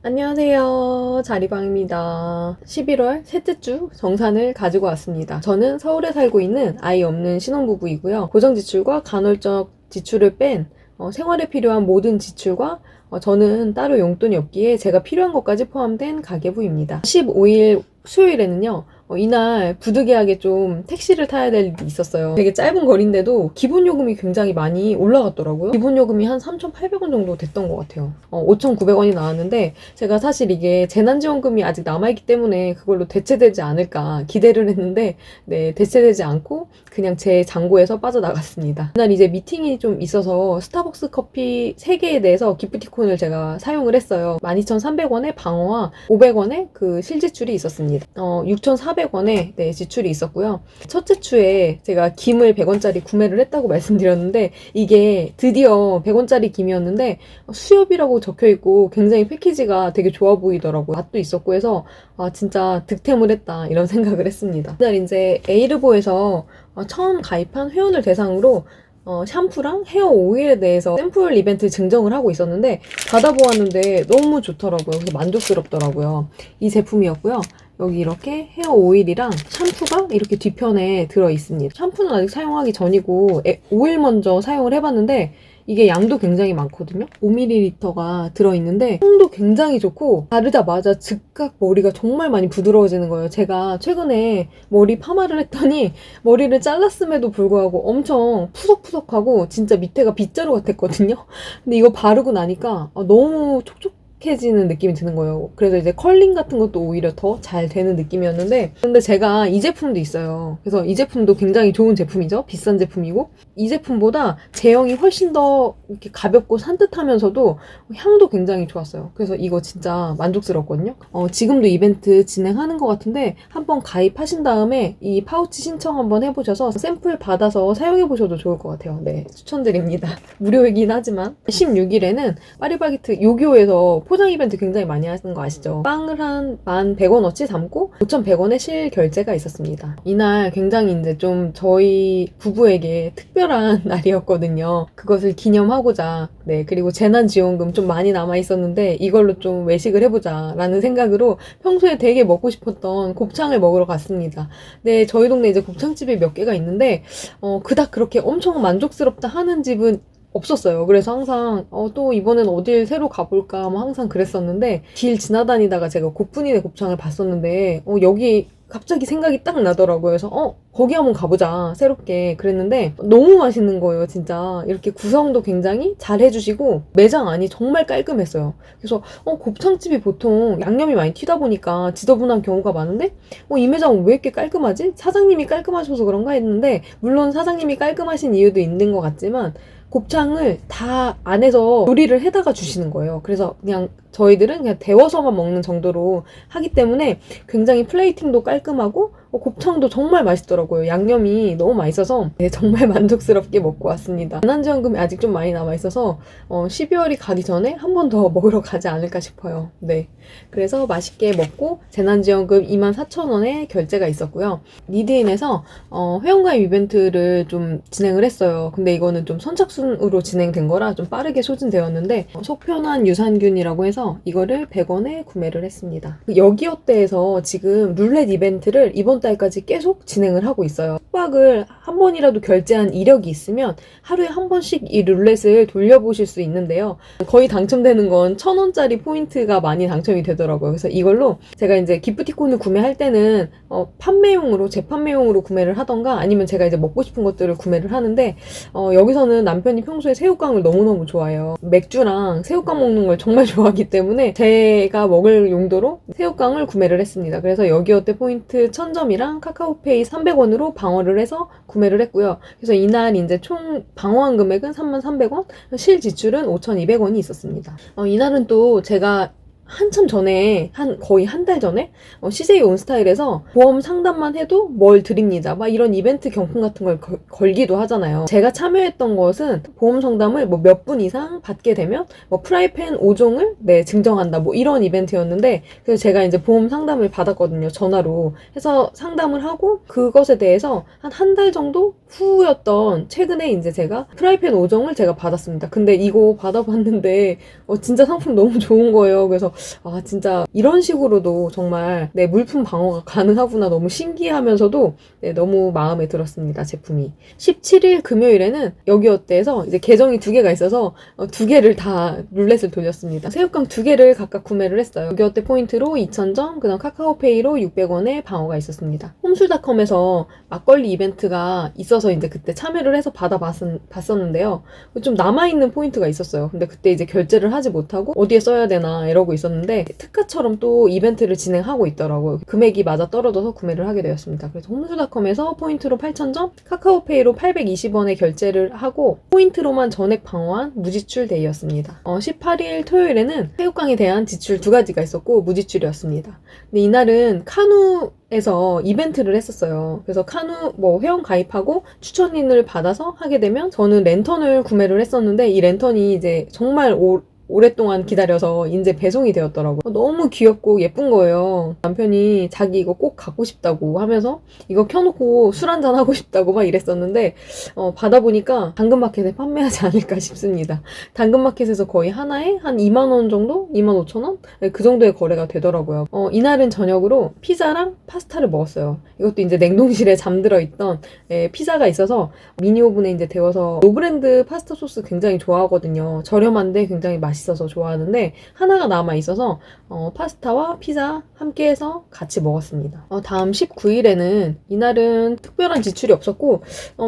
안녕하세요. 자리방입니다. 11월 셋째 주 정산을 가지고 왔습니다. 저는 서울에 살고 있는 아이 없는 신혼부부이고요. 고정지출과 간헐적 지출을 뺀 생활에 필요한 모든 지출과 저는 따로 용돈이 없기에 제가 필요한 것까지 포함된 가계부입니다. 15일 수요일에는요. 이날 부득이하게 좀 택시를 타야 될 일이 있었어요. 되게 짧은 거리인데도 기본 요금이 굉장히 많이 올라갔더라고요. 기본 요금이 한 3,800원 정도 됐던 것 같아요. 5,900원이 나왔는데 제가 사실 이게 재난지원금이 아직 남아있기 때문에 그걸로 대체되지 않을까 기대를 했는데 네, 대체되지 않고 그냥 제 잔고에서 빠져나갔습니다. 그날 이제 미팅이 좀 있어서 스타벅스 커피 3개에 대해서 기프티콘을 제가 사용을 했어요. 12,300원의 방어와 500원의 그 실지출이 있었습니다. 6,400원의 네, 지출이 있었고요. 첫째 주에 제가 김을 100원짜리 구매를 했다고 말씀드렸는데 이게 드디어 100원짜리 김이었는데 수협이라고 적혀있고 굉장히 패키지가 되게 좋아 보이더라고요. 맛도 있었고 해서 진짜 득템을 했다 이런 생각을 했습니다. 그날 이제 에이르보에서 처음 가입한 회원을 대상으로 샴푸랑 헤어 오일에 대해서 샘플 이벤트 증정을 하고 있었는데 받아보았는데 너무 좋더라고요. 그래서 만족스럽더라고요. 이 제품이었고요. 여기 이렇게 헤어 오일이랑 샴푸가 이렇게 뒤편에 들어있습니다. 샴푸는 아직 사용하기 전이고 오일 먼저 사용을 해봤는데 이게 양도 굉장히 많거든요. 5ml가 들어있는데 향도 굉장히 좋고 바르자마자 즉각 머리가 정말 많이 부드러워지는 거예요. 제가 최근에 머리 파마를 했더니 머리를 잘랐음에도 불구하고 엄청 푸석푸석하고 진짜 밑에가 빗자루 같았거든요. 근데 이거 바르고 나니까 너무 촉촉해지는 느낌이 드는 거예요. 그래서 이제 컬링 같은 것도 오히려 더 잘 되는 느낌이었는데 근데 제가 이 제품도 있어요. 그래서 이 제품도 굉장히 좋은 제품이죠. 비싼 제품이고 이 제품보다 제형이 훨씬 더 이렇게 가볍고 산뜻하면서도 향도 굉장히 좋았어요. 그래서 이거 진짜 만족스럽거든요. 지금도 이벤트 진행하는 것 같은데 한번 가입하신 다음에 이 파우치 신청 한번 해보셔서 샘플 받아서 사용해보셔도 좋을 것 같아요. 네, 추천드립니다. 무료이긴 하지만 16일에는 파리바게트 요기요에서 포장 이벤트 굉장히 많이 하는 거 아시죠? 빵을 한 1,100원어치 담고 5,100원의 실결제가 있었습니다. 이날 굉장히 이제 좀 저희 부부에게 특별한 날이었거든요. 그것을 기념하고자 네, 그리고 재난지원금 좀 많이 남아있었는데 이걸로 좀 외식을 해보자 라는 생각으로 평소에 되게 먹고 싶었던 곱창을 먹으러 갔습니다. 네, 저희 동네 이제 곱창집이 몇 개가 있는데 그닥 그렇게 엄청 만족스럽다 하는 집은 없었어요. 그래서 항상 또 이번엔 어딜 새로 가볼까 뭐 항상 그랬었는데 길 지나다니다가 제가 곱분이네 곱창을 봤었는데 여기 갑자기 생각이 딱 나더라고요. 그래서 거기 한번 가보자 새롭게 그랬는데 너무 맛있는 거예요. 진짜 이렇게 구성도 굉장히 잘 해주시고 매장 안이 정말 깔끔했어요. 그래서 곱창집이 보통 양념이 많이 튀다 보니까 지저분한 경우가 많은데 이 매장은 왜 이렇게 깔끔하지? 사장님이 깔끔하셔서 그런가 했는데 물론 사장님이 깔끔하신 이유도 있는 것 같지만 곱창을 다 안에서 요리를 해다가 주시는 거예요. 그래서 그냥 저희들은 그냥 데워서만 먹는 정도로 하기 때문에 굉장히 플레이팅도 깔끔하고 곱창도 정말 맛있더라고요. 양념이 너무 맛있어서 네, 정말 만족스럽게 먹고 왔습니다. 재난지원금이 아직 좀 많이 남아있어서 12월이 가기 전에 한 번 더 먹으러 가지 않을까 싶어요. 네, 그래서 맛있게 먹고 재난지원금 24,000원의 결제가 있었고요. 리드인에서 회원가입 이벤트를 좀 진행을 했어요. 근데 이거는 좀 선착순으로 진행된 거라 좀 빠르게 소진되었는데 속편한 유산균이라고 해서 이거를 100원에 구매를 했습니다. 여기어때에서 지금 룰렛 이벤트를 이번 달까지 계속 진행을 하고 있어요. 숙박을 한 번이라도 결제한 이력이 있으면 하루에 한 번씩 이 룰렛을 돌려보실 수 있는데요. 거의 당첨되는 건 1,000원짜리 포인트가 많이 당첨이 되더라고요. 그래서 이걸로 제가 이제 기프티콘을 구매할 때는 판매용으로 재판매용으로 구매를 하던가 아니면 제가 이제 먹고 싶은 것들을 구매를 하는데 여기서는 남편이 평소에 새우깡을 너무너무 좋아해요. 맥주랑 새우깡 먹는 걸 정말 좋아하기 때문에 제가 먹을 용도로 새우깡을 구매를 했습니다. 그래서 여기어때 포인트 1,000점이랑 카카오페이 300원으로 방어를 해서 구매를 했고요. 그래서 이날 이제 총 방어한 금액은 33,000원, 실 지출은 5,200원이 있었습니다. 이날은 또 제가 한참 전에 거의 한 달 전에 CJ 온스타일에서 보험 상담만 해도 뭘 드립니다 막 이런 이벤트 경품 같은 걸 걸기도 하잖아요. 제가 참여했던 것은 보험 상담을 뭐 몇 분 이상 받게 되면 뭐 프라이팬 5종을 네, 증정한다 뭐 이런 이벤트였는데 그래서 제가 이제 보험 상담을 받았거든요. 전화로 해서 상담을 하고 그것에 대해서 한 달 정도 후였던 최근에 이제 제가 프라이팬 5정을 제가 받았습니다. 근데 이거 받아봤는데 진짜 상품 너무 좋은 거예요. 그래서 진짜 이런 식으로도 정말 네, 물품 방어가 가능하구나 너무 신기하면서도 네, 너무 마음에 들었습니다. 제품이. 17일 금요일에는 여기어때에서 이제 계정이 2개가 있어서 2개를 다 룰렛을 돌렸습니다. 새우깡 2개를 각각 구매를 했어요. 여기어때 포인트로 2,000점, 그다음 카카오페이로 600원의 방어가 있었습니다. 홈술닷컴에서 막걸리 이벤트가 있어서 이제 그때 참여를 해서 받아봤었는데요. 좀 남아있는 포인트가 있었어요. 근데 그때 이제 결제를 하지 못하고 어디에 써야 되나 이러고 있었는데 특가처럼 또 이벤트를 진행하고 있더라고요. 금액이 맞아 떨어져서 구매를 하게 되었습니다. 그래서 홈술닷컴에서 포인트로 8,000점, 카카오페이로 820원에 결제를 하고 포인트로만 전액 방어한 무지출 데이였습니다. 18일 토요일에는 새우깡에 대한 지출 2가지가 있었고 무지출이었습니다. 근데 이날은 카누에서 이벤트를 했었어요. 그래서 카누 회원 가입하고 추천인을 받아서 하게 되면 저는 랜턴을 구매를 했었는데 이 랜턴이 이제 정말 오랫동안 기다려서 이제 배송이 되었더라고요. 너무 귀엽고 예쁜 거예요. 남편이 자기 이거 꼭 갖고 싶다고 하면서 이거 켜놓고 술 한잔 하고 싶다고 막 이랬었는데 받아보니까 당근마켓에 판매하지 않을까 싶습니다. 당근마켓에서 거의 하나에 한 2만원 정도? 25,000원? 네, 그 정도의 거래가 되더라고요. 이날은 저녁으로 피자랑 파스타를 먹었어요. 이것도 이제 냉동실에 잠들어 있던 피자가 있어서 미니 오븐에 이제 데워서 노브랜드 파스타 소스 굉장히 좋아하거든요. 저렴한데 굉장히 맛있어서 좋아하는데 하나가 남아있어서 파스타와 피자 함께해서 같이 먹었습니다. 다음 19일에는 이날은 특별한 지출이 없었고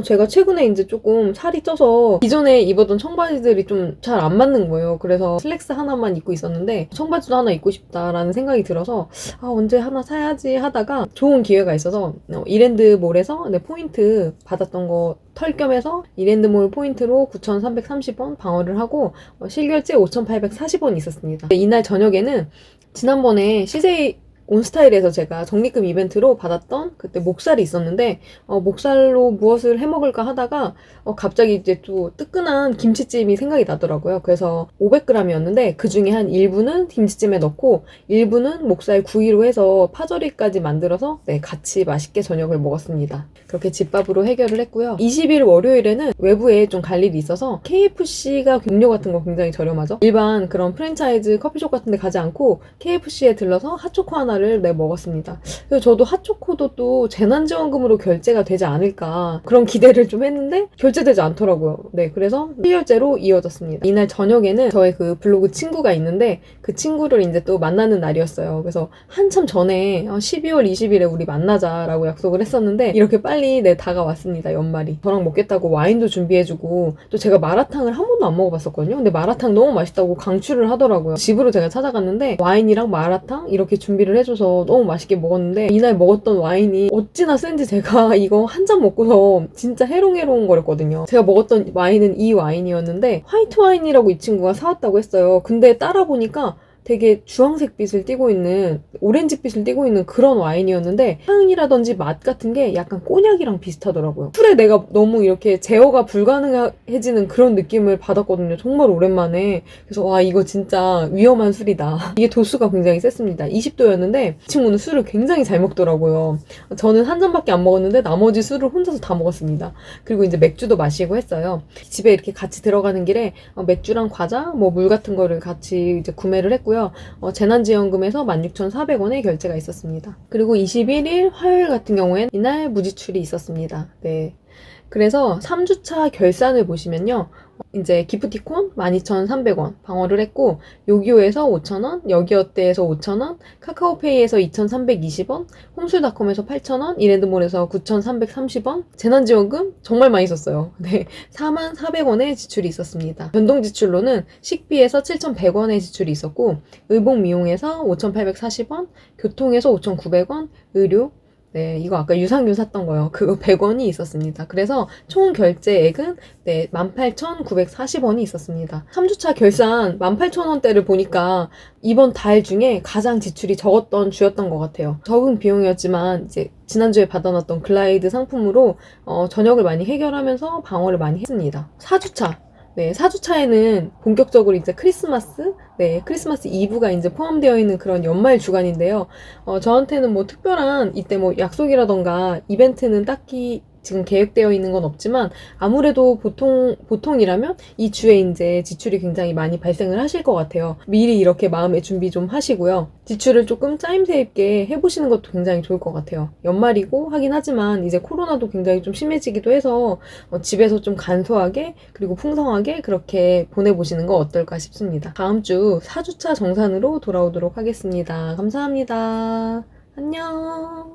제가 최근에 이제 조금 살이 쪄서 기존에 입었던 청바지들이 좀 잘 안 맞는 거예요. 그래서 슬랙스 하나만 입고 있었는데 청바지도 하나 입고 싶다라는 생각이 들어서 언제 하나 사야지 하다가 좋은 기회가 있어서 이랜드몰에서 포인트 받았던 거 털 겸해서 이랜드몰 포인트로 9,330원 방어를 하고 실결제 5,840원이 있었습니다. 이날 저녁에는 지난번에 CJ 온스타일에서 제가 적립금 이벤트로 받았던 그때 목살이 있었는데 목살로 무엇을 해먹을까 하다가 갑자기 이제 또 뜨끈한 김치찜이 생각이 나더라고요. 그래서 500g이었는데 그 중에 한 일부는 김치찜에 넣고 일부는 목살 구이로 해서 파절이까지 만들어서 네, 같이 맛있게 저녁을 먹었습니다. 그렇게 집밥으로 해결을 했고요. 20일 월요일에는 외부에 좀 갈 일이 있어서 KFC가 음료 같은 거 굉장히 저렴하죠. 일반 그런 프랜차이즈 커피숍 같은 데 가지 않고 KFC에 들러서 핫초코 하나를 먹었습니다. 그래서 저도 핫초코도 또 재난지원금으로 결제가 되지 않을까 그런 기대를 좀 했는데 결제되지 않더라고요. 네, 그래서 실결제로 이어졌습니다. 이날 저녁에는 저의 그 블로그 친구가 있는데 그 친구를 이제 또 만나는 날이었어요. 그래서 한참 전에 12월 20일에 우리 만나자라고 약속을 했었는데 이렇게 빨리 다가왔습니다. 연말이. 저랑 먹겠다고 와인도 준비해주고 또 제가 마라탕을 한 번도 안 먹어봤었거든요. 근데 마라탕 너무 맛있다고 강추를 하더라고요. 집으로 제가 찾아갔는데 와인이랑 마라탕 이렇게 준비를 해줘서 너무 맛있게 먹었는데 이날 먹었던 와인이 어찌나 센지 제가 이거 한 잔 먹고서 진짜 해롱해롱 거렸거든요. 제가 먹었던 와인은 이 와인이었는데 화이트 와인이라고 이 친구가 사왔다고 했어요. 근데 따라 보니까 되게 주황색 빛을 띠고 있는 오렌지 빛을 띠고 있는 그런 와인이었는데 향이라든지 맛 같은 게 약간 꼬냑이랑 비슷하더라고요. 술에 내가 너무 이렇게 제어가 불가능해지는 그런 느낌을 받았거든요. 정말 오랜만에. 그래서 와 이거 진짜 위험한 술이다. 이게 도수가 굉장히 셌습니다. 20도였는데 이 친구는 술을 굉장히 잘 먹더라고요. 저는 한 잔밖에 안 먹었는데 나머지 술을 혼자서 다 먹었습니다. 그리고 이제 맥주도 마시고 했어요. 집에 이렇게 같이 들어가는 길에 맥주랑 과자, 물 같은 거를 같이 이제 구매를 했고요. 재난지원금에서 16,400원의 결제가 있었습니다. 그리고 21일 화요일 같은 경우엔 이날 무지출이 있었습니다. 네. 그래서 3주차 결산을 보시면요. 이제 기프티콘 12,300원 방어를 했고 요기요에서 5,000원, 여기어때에서 5,000원, 카카오페이에서 2,320원, 홈술닷컴에서 8,000원, 이랜드몰에서 9,330원, 재난지원금 정말 많이 썼어요. 네, 44,000원의 지출이 있었습니다. 변동지출로는 식비에서 7,100원의 지출이 있었고 의복미용에서 5,840원, 교통에서 5,900원, 의료 네, 이거 아까 유산균 샀던 거요. 그거 100원이 있었습니다. 그래서 총 결제액은 18,940원이 있었습니다. 3주차 결산 18,000원대를 보니까 이번 달 중에 가장 지출이 적었던 주였던 것 같아요. 적은 비용이었지만 이제 지난주에 받아놨던 글라이드 상품으로 저녁을 많이 해결하면서 방어를 많이 했습니다. 4주차. 네, 4주차에는 본격적으로 이제 크리스마스 이브가 이제 포함되어 있는 그런 연말 주간인데요. 저한테는 특별한 이때 약속이라던가 이벤트는 딱히 지금 계획되어 있는 건 없지만 아무래도 보통이라면 이 주에 이제 지출이 굉장히 많이 발생을 하실 것 같아요. 미리 이렇게 마음의 준비 좀 하시고요. 지출을 조금 짜임새 있게 해보시는 것도 굉장히 좋을 것 같아요. 연말이고 하긴 하지만 이제 코로나도 굉장히 좀 심해지기도 해서 집에서 좀 간소하게 그리고 풍성하게 그렇게 보내보시는 거 어떨까 싶습니다. 다음 주 4주차 정산으로 돌아오도록 하겠습니다. 감사합니다. 안녕.